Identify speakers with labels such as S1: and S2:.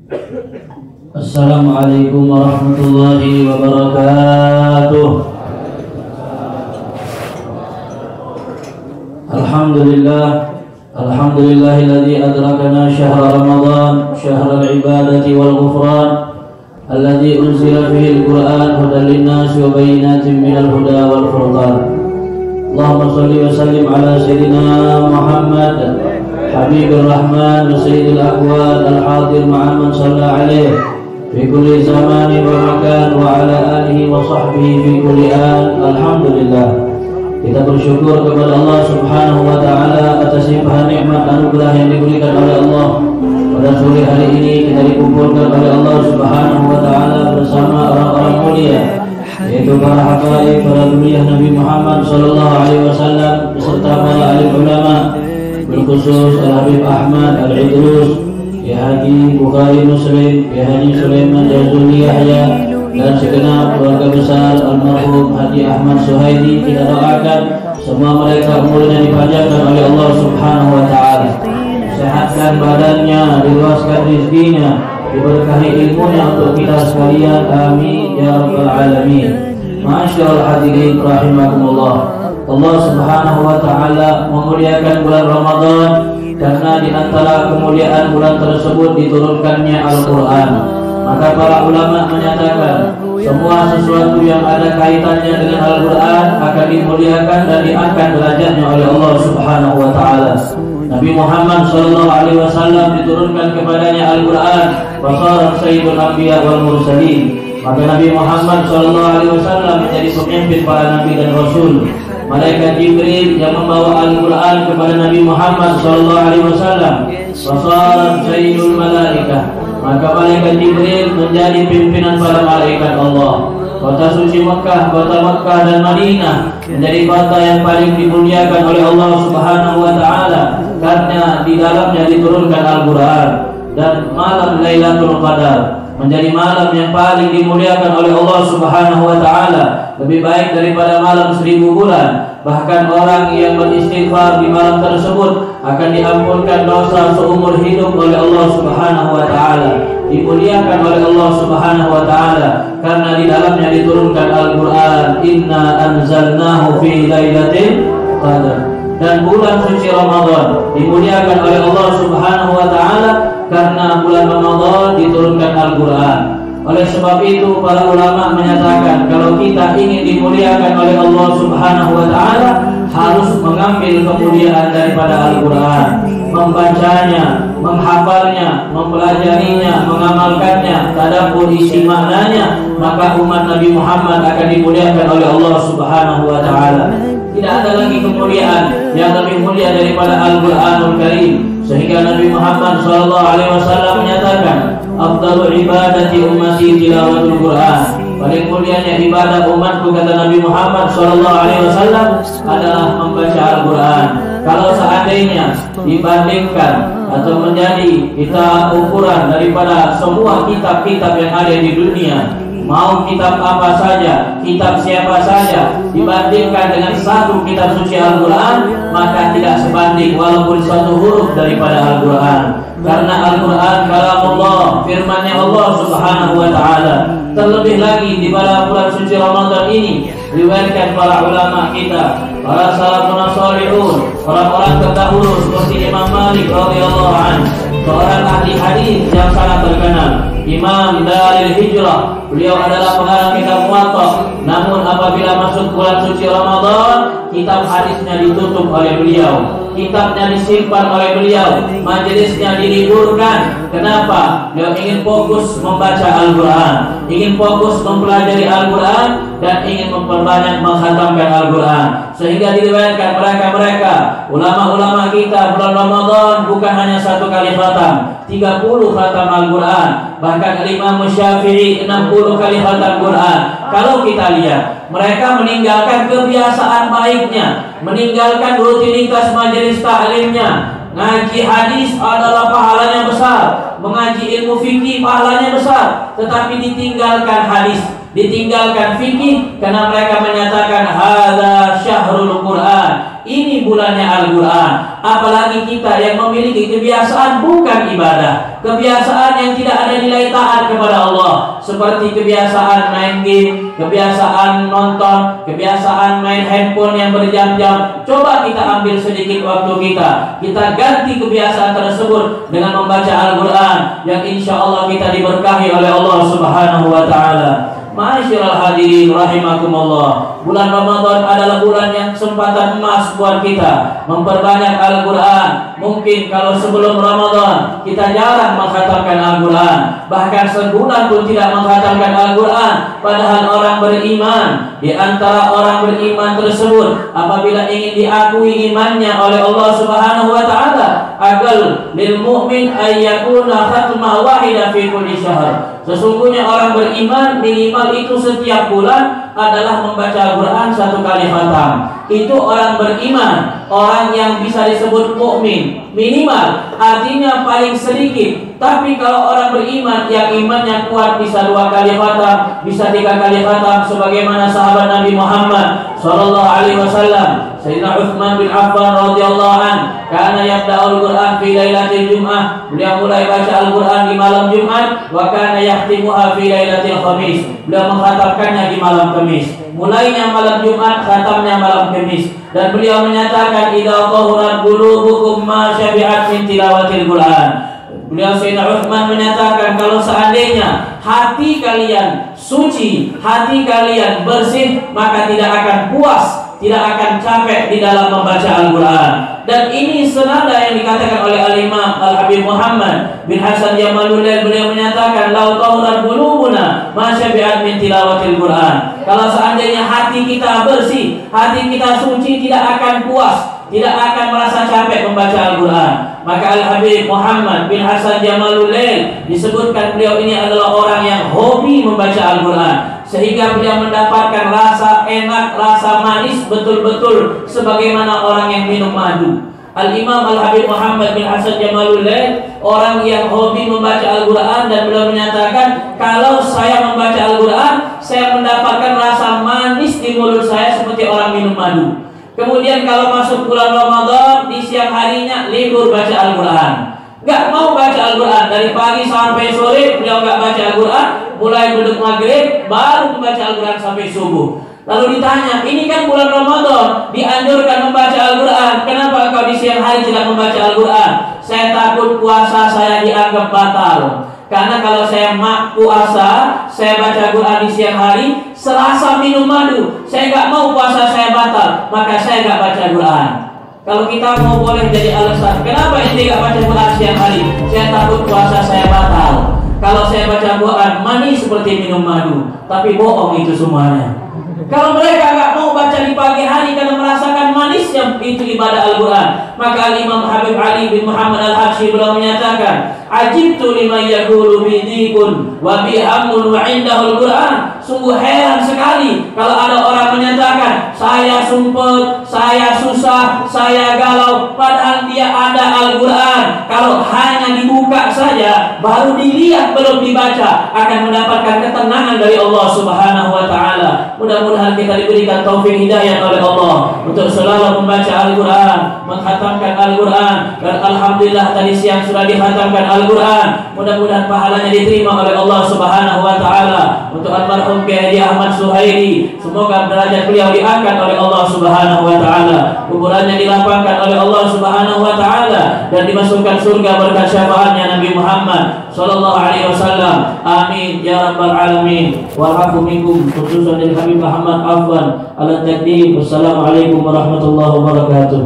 S1: Assalamualaikum warahmatullahi wabarakatuh. Alhamdulillahilladzi adrakana syahra Ramadan, syahral ibadati wal ghufran, alladzi unzila fihi al-Qur'an hudan lin-nasi wa bayyinatin minal huda wal furqan. Allahumma shalli wa sallim ala sayyidina Muhammad Habibur Rahman wa sayyidil aqwal al-hadir ma'a man shalla alaihi fi kulli zamanin wa makan wa ala alihi wa sahbihi fi kulli an. Alhamdulillah, kita bersyukur kepada Allah Subhanahu wa taala atas limpahan nikmat anugerah yang diberikan oleh Allah. Pada sore hari ini kita dikumpulkan oleh Allah Subhanahu wa taala bersama orang-orang mulia, yaitu para habaib, para dzurriyyah Nabi Muhammad sallallahu alaihi wasallam beserta para alim ulama, berkhusus Al-Habib Ahmad Al-Idrus, Ya Haji Bukhari Muslim, Ya Haji Sulaiman Jazuli Yahya, dan segenap keluarga besar almarhum Haji Ahmad Suhaidi. Kita doakan semua mereka umurnya dipanjangkan oleh Allah Subhanahu wa taala, sehatkan badannya, diluaskan rezekinya, diberkahi ilmunya untuk kita sekalian, amin ya rabbal alamin. Masyaallah hadirin rahimakumullah. Allah Subhanahu wa taala memuliakan bulan Ramadan karena di antara kemuliaan bulan tersebut diturunkannya Al-Qur'an. Maka para ulama menyatakan semua sesuatu yang ada kaitannya dengan Al-Qur'an akan dimuliakan dan diangkat derajatnya oleh Allah Subhanahu wa taala. Nabi Muhammad sallallahu alaihi wasallam diturunkan kepadanya Al-Qur'an, wa sara sayyidul anbiya wal mursalin. Maka Nabi Muhammad sallallahu alaihi wasallam menjadi pemimpin para nabi dan rasul. Malaikat Jibril yang membawa Al-Qur'an kepada Nabi Muhammad sallallahu alaihi wasallam, wa sara sayyidul malaikah. Maka malaikat Jibril menjadi pimpinan para malaikat Allah. Kota suci Mekah, kota Mekah dan Madinah menjadi kota yang paling dimuliakan oleh Allah Subhanahu wa taala karena di dalamnya diturunkan Al-Qur'an. Dan malam Lailatul Qadar menjadi malam yang paling dimuliakan oleh Allah Subhanahu wa taala, lebih baik daripada malam 1000 bulan. Bahkan orang yang beristighfar di malam tersebut akan diampunkan dosa seumur hidup oleh Allah Subhanahu wa taala, dimuliakan oleh Allah Subhanahu wa taala karena di dalamnya diturunkan Al-Qur'an. Inna anzalnahu fi lailatul qadar. Dan bulan suci Ramadan dimuliakan oleh Allah Subhanahu wa taala karena bulan Ramadan diturunkan Al-Qur'an. Oleh sebab itu para ulama menyatakan kalau kita ingin dimuliakan oleh Allah Subhanahu wa taala harus mengambil kemuliaan daripada Al-Qur'an, membacanya, menghafalnya, mempelajarinya, mengamalkannya, tadabbur isi maknanya, maka umat Nabi Muhammad akan dimuliakan oleh Allah Subhanahu wa taala. Tidak ada lagi kemuliaan yang lebih mulia daripada Al-Qur'anul Karim, sehingga Nabi Muhammad SAW menyatakan afdalu ibadati ummati tilawatul Qur'an. Paling mulianya ibadah umatku, kata Nabi Muhammad SAW, adalah membaca Al-Qur'an. Kalau seandainya dibandingkan atau menjadi kita ukuran daripada semua kitab-kitab yang ada di dunia, mau kitab apa saja, kitab siapa saja, dibandingkan dengan satu kitab suci Al-Qur'an, maka tidak sebanding walaupun satu huruf daripada Al-Qur'an. Karena Al-Qur'an kalamullah, firman-Nya Allah Subhanahu wa taala. Terlebih lagi di pada bulan suci Ramadan ini, riwayatkan para ulama kita, para salafun salihun, orang-orang terdahulu seperti Imam Malik radhiyallahu anhu, seorang ahli hadis yang sangat terkenal, Imam Daril Hijrah. Beliau adalah pengarang kitab Muwatta. Namun apabila masuk bulan suci Ramadan, kitab hadisnya ditutup oleh beliau, kitabnya disimpan oleh beliau, majelisnya diliburkan. Kenapa? Beliau ingin fokus membaca Al-Qur'an, ingin fokus mempelajari Al-Qur'an, dan ingin memperbanyak menghatamkan Al-Qur'an. Sehingga diriwayatkan mereka ulama-ulama kita bulan Ramadan bukan hanya satu kali khatam, 30 khatam Al-Qur'an. Bahkan Imam Syafi'i 60 kali khatam Quran. Kalau kita lihat, mereka meninggalkan kebiasaan baiknya, meninggalkan rutinitas majelis taklimnya. Ngaji hadis adalah pahalanya besar, mengaji ilmu fikih pahalanya besar, tetapi ditinggalkan hadis, ditinggalkan fikih karena mereka menyatakan hadza syahrul Quran. Ini bulan bulannya Al-Quran. Apalagi kita yang memiliki kebiasaan bukan ibadah, kebiasaan yang tidak ada nilai taat kepada Allah, seperti kebiasaan main game, kebiasaan nonton, kebiasaan main handphone yang berjam-jam. Coba kita ambil sedikit waktu kita ganti kebiasaan tersebut dengan membaca Al-Quran, yang insya Allah kita diberkahi oleh Allah Subhanahu wa Ta'ala. Ma'asyiral hadirin rahimakumullah, bulan Ramadan adalah bulan yang kesempatan emas buat kita memperbanyak Al-Quran. Mungkin kalau sebelum Ramadan kita jarang mengkhatamkan Al-Quran, bahkan sebulan pun tidak mengkhatamkan Al-Quran. Padahal orang beriman, di antara orang beriman tersebut, apabila ingin diakui imannya oleh Allah Subhanahu wa Ta'ala, agal lil mu'min ayyakuna khatmah wahida fi kulli syahr. Sesungguhnya orang beriman minimal itu setiap bulan adalah membaca Al-Quran 1 kali khatam. Itu orang beriman, orang yang bisa disebut mukmin. Minimal artinya paling sedikit. Tapi kalau orang beriman yang imannya kuat bisa 2 kali khatam, bisa 3 kali khatam, sebagaimana sahabat Nabi Muhammad sallallahu alaihi wasallam, Sayyidina Utsman bin Affan radhiyallahu an, kana yaqra'ul Qur'an fi lailatul Jum'ah. Beliau mulai baca Al-Quran di malam Jumat, wa kana yahtimuha fi lailatul Khamis. Beliau mengkhatamkannya di malam Kamis. Mulainya malam Jumat, khatamnya malam Kamis. Dan beliau menyatakan, idza tahurat qulubukum ma syabi'at min tilawatil Qur'an. Beliau Sayyidina Utsman menyatakan, kalau seandainya hati kalian suci, hati kalian bersih, maka tidak akan puas, tidak akan capek di dalam membaca Al-Quran. Dan ini senada yang dikatakan oleh Al-Imam Al-Habib Muhammad bin Hasan Jamalulail. Beliau menyatakan, lau tahurat qulubuna ma syabi'at min tilawatil Quran. Kalau seandainya hati kita bersih, hati kita suci, tidak akan puas, tidak akan merasa capek membaca Al-Quran. Maka Al-Habib Muhammad bin Hasan Jamalulail disebutkan beliau ini adalah orang yang hobi membaca Al-Quran, sehingga beliau mendapatkan rasa enak, rasa manis betul-betul sebagaimana orang yang minum madu. Al-Imam Al-Habib Muhammad bin Hasan Jamalulail orang yang hobi membaca Al-Quran, dan beliau menyatakan, kalau saya membaca Al-Quran, saya mendapatkan rasa manis di mulut saya seperti orang minum madu. Kemudian kalau masuk bulan Ramadan, di siang harinya libur baca Al-Quran, nggak mau baca Al-Quran dari pagi sampai sore. Beliau nggak baca Al-Quran, mulai duduk maghrib baru membaca Al-Quran sampai subuh. Lalu ditanya, ini kan bulan Ramadan, dianjurkan membaca Al-Quran, kenapa engkau di siang hari tidak membaca Al-Quran? Saya takut puasa saya dianggap batal. Karena kalau saya puasa, saya baca Quran di siang hari, serasa minum madu. Saya nggak mau puasa saya batal, maka saya nggak baca Quran. Kalau kita mau boleh jadi alasan, kenapa ente nggak baca Quran siang hari? Saya takut puasa saya batal. Kalau saya baca Quran manis seperti minum madu, tapi bohong itu semuanya. Kalau mereka nggak mau baca di pagi hari karena merasakan manisnya itu ibadah Al-Quran, maka Imam Habib Ali bin Muhammad Al-Habsyi beliau menyatakan, ajibtu liman yaqulu bidikun wa bihamdun wa indahul Quran. Sungguh heran sekali kalau ada orang menyatakan, saya sumpah, saya susah, saya galau, padahal dia ada Al-Quran. Kalau hanya dibuka saja, baru dilihat belum dibaca, akan mendapatkan ketenangan dari Allah Subhanahu wa Ta'ala. Mudah-mudahan kita diberikan taufik hidayah oleh Allah untuk selalu membaca Al-Quran, menghatamkan Al-Quran. Dan alhamdulillah tadi siang sudah dihatamkan Al-Quran. Mudah-mudahan pahalanya diterima oleh Allah Subhanahu wa Ta'ala. Untuk almarhum Kiai Haji Ahmad Suhairi, semoga derajat beliau diangkat oleh Allah Subhanahu wa Ta'ala, kuburannya dilapangkan oleh Allah Subhanahu wa Ta'ala, dan dimasukkan surga berkat syafaatnya Nabi Muhammad sallallahu alaihi wasallam. Amin ya rabbal alamin. Wa'afu minkum, khususan dari Habib Muhammad Afwan ala takdim. Wassalamualaikum warahmatullahi wabarakatuh.